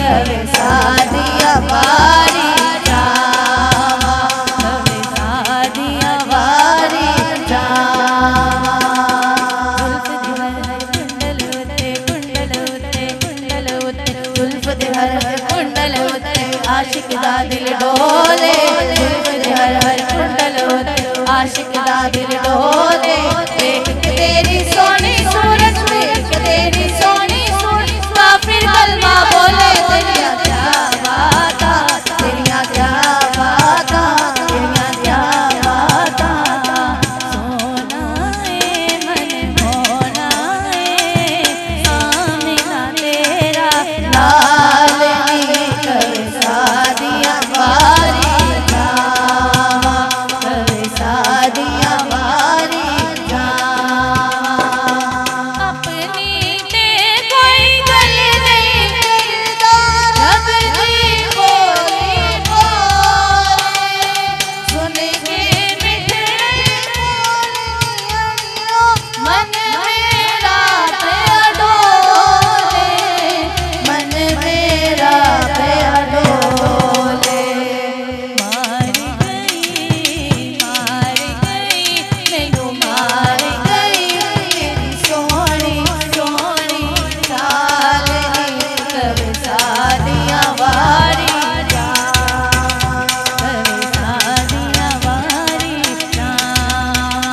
लवे सादिया बारी जावा, लवे सादिया बारी जावा। जुल्फ दे हर हर कुंडल उते आशिक दा दिल डोले, जुल्फ दे हर हर कुंडल उते आशिक दा दिल डोले। देख के तेरी सोनी